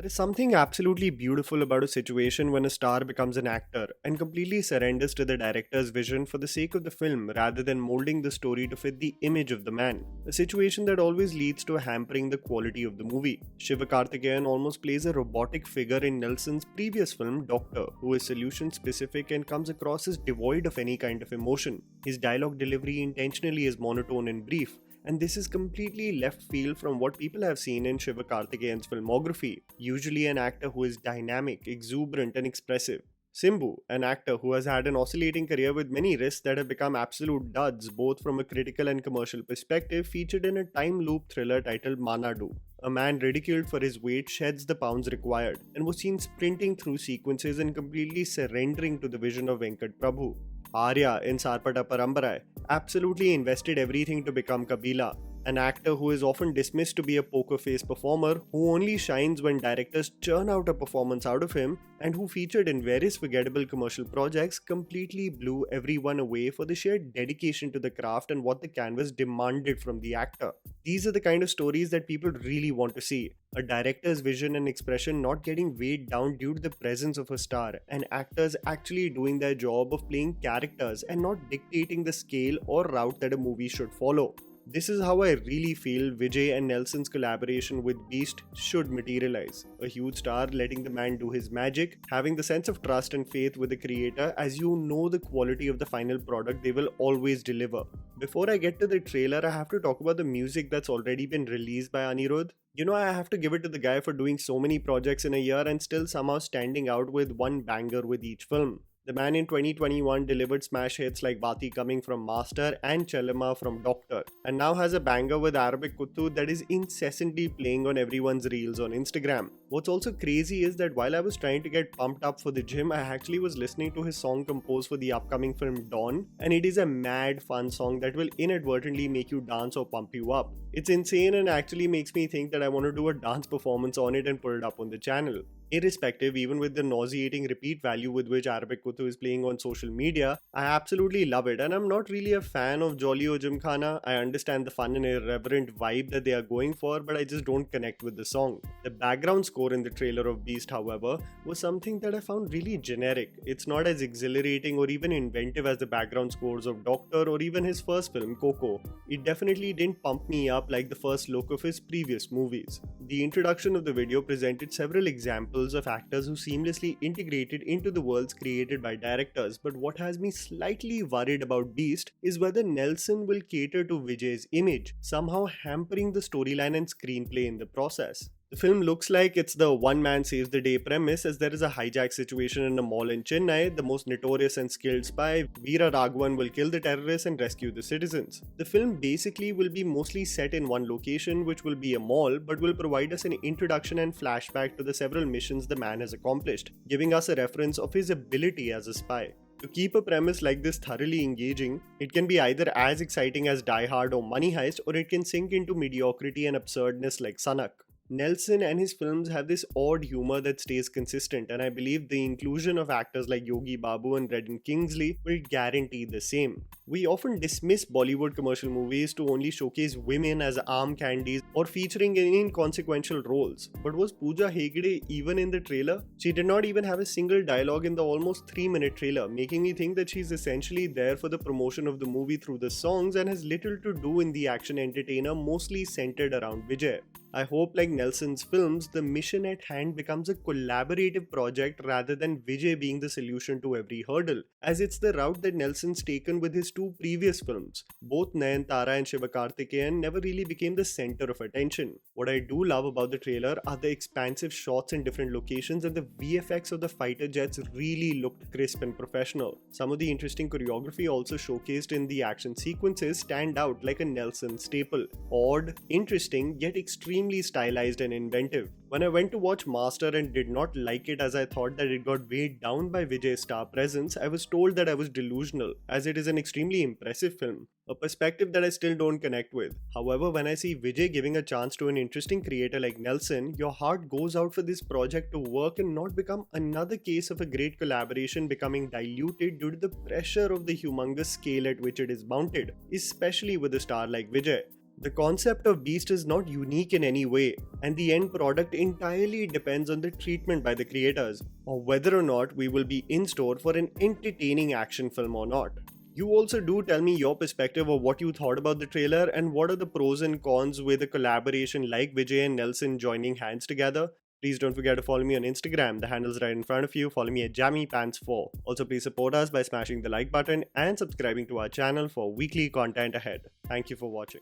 There is something absolutely beautiful about a situation when a star becomes an actor and completely surrenders to the director's vision for the sake of the film rather than molding the story to fit the image of the man. A situation that always leads to hampering the quality of the movie. Karthikeyan almost plays a robotic figure in Nelson's previous film, Doctor, who is solution specific and comes across as devoid of any kind of emotion. His dialogue delivery intentionally is monotone and brief, and this is completely left field from what people have seen in Karthikeyan's filmography, usually an actor who is dynamic, exuberant, and expressive. Simbu, an actor who has had an oscillating career with many risks that have become absolute duds both from a critical and commercial perspective, featured in a time loop thriller titled Manadu. A man ridiculed for his weight sheds the pounds required and was seen sprinting through sequences and completely surrendering to the vision of Venkat Prabhu. Arya in Sarpata Parambarai absolutely invested everything to become Kabila, an actor who is often dismissed to be a poker face performer who only shines when directors churn out a performance out of him and who featured in various forgettable commercial projects, completely blew everyone away for the sheer dedication to the craft and what the canvas demanded from the actor. These are the kind of stories that people really want to see. A director's vision and expression not getting weighed down due to the presence of a star, and actors actually doing their job of playing characters and not dictating the scale or route that a movie should follow. This is how I really feel Vijay and Nelson's collaboration with Beast should materialize. A huge star letting the man do his magic, having the sense of trust and faith with the creator as you know the quality of the final product they will always deliver. Before I get to the trailer, I have to talk about the music that's already been released by Anirudh. I have to give it to the guy for doing so many projects in a year and still somehow standing out with one banger with each film. The man in 2021 delivered smash hits like Bati coming from Master and Chelama from Doctor, and now has a banger with Arabic Kuttu that is incessantly playing on everyone's reels on Instagram. What's also crazy is that while I was trying to get pumped up for the gym, I actually was listening to his song composed for the upcoming film Dawn, and it is a mad fun song that will inadvertently make you dance or pump you up. It's insane and actually makes me think that I want to do a dance performance on it and put it up on the channel. Irrespective, even with the nauseating repeat value with which Arabic Kuttu is playing on social media, I absolutely love it, and I'm not really a fan of Jolly O Gymkhana. I understand the fun and irreverent vibe that they are going for, but I just don't connect with the song. The background score in the trailer of Beast, however, was something that I found really generic. It's not as exhilarating or even inventive as the background scores of Doctor or even his first film, Coco. It definitely didn't pump me up like the first look of his previous movies. The introduction of the video presented several examples of actors who seamlessly integrated into the worlds created by directors, but what has me slightly worried about Beast is whether Nelson will cater to Vijay's image, somehow hampering the storyline and screenplay in the process. The film looks like it's the one man saves the day premise, as there is a hijack situation in a mall in Chennai. The most notorious and skilled spy, Veera Raghavan, will kill the terrorists and rescue the citizens. The film basically will be mostly set in one location, which will be a mall, but will provide us an introduction and flashback to the several missions the man has accomplished, giving us a reference of his ability as a spy. To keep a premise like this thoroughly engaging, it can be either as exciting as Die Hard or Money Heist, or it can sink into mediocrity and absurdness like Sanak. Nelson and his films have this odd humor that stays consistent, and I believe the inclusion of actors like Yogi Babu and Redden Kingsley will guarantee the same. We often dismiss Bollywood commercial movies to only showcase women as arm candies or featuring in inconsequential roles. But was Pooja Hegde even in the trailer? She did not even have a single dialogue in the almost 3-minute trailer, making me think that she's essentially there for the promotion of the movie through the songs and has little to do in the action entertainer, mostly centered around Vijay. I hope, like Nelson's films, the mission at hand becomes a collaborative project rather than Vijay being the solution to every hurdle, as it's the route that Nelson's taken with his two previous films. Both Nayanthara and Karthikeyan never really became the center of attention. What I do love about the trailer are the expansive shots in different locations, and the VFX of the fighter jets really looked crisp and professional. Some of the interesting choreography also showcased in the action sequences stand out like a Nelson staple. Odd, interesting, yet extremely stylized and inventive. When I went to watch Master and did not like it as I thought that it got weighed down by Vijay's star presence, I was told that I was delusional, as it is an extremely impressive film, a perspective that I still don't connect with. However, when I see Vijay giving a chance to an interesting creator like Nelson, your heart goes out for this project to work and not become another case of a great collaboration becoming diluted due to the pressure of the humongous scale at which it is mounted, especially with a star like Vijay. The concept of Beast is not unique in any way, and the end product entirely depends on the treatment by the creators, or whether or not we will be in store for an entertaining action film or not. You also do tell me your perspective of what you thought about the trailer and what are the pros and cons with a collaboration like Vijay and Nelson joining hands together. Please don't forget to follow me on Instagram. The handle's right in front of you. Follow me at JammyPants4. Also, please support us by smashing the like button and subscribing to our channel for weekly content ahead. Thank you for watching.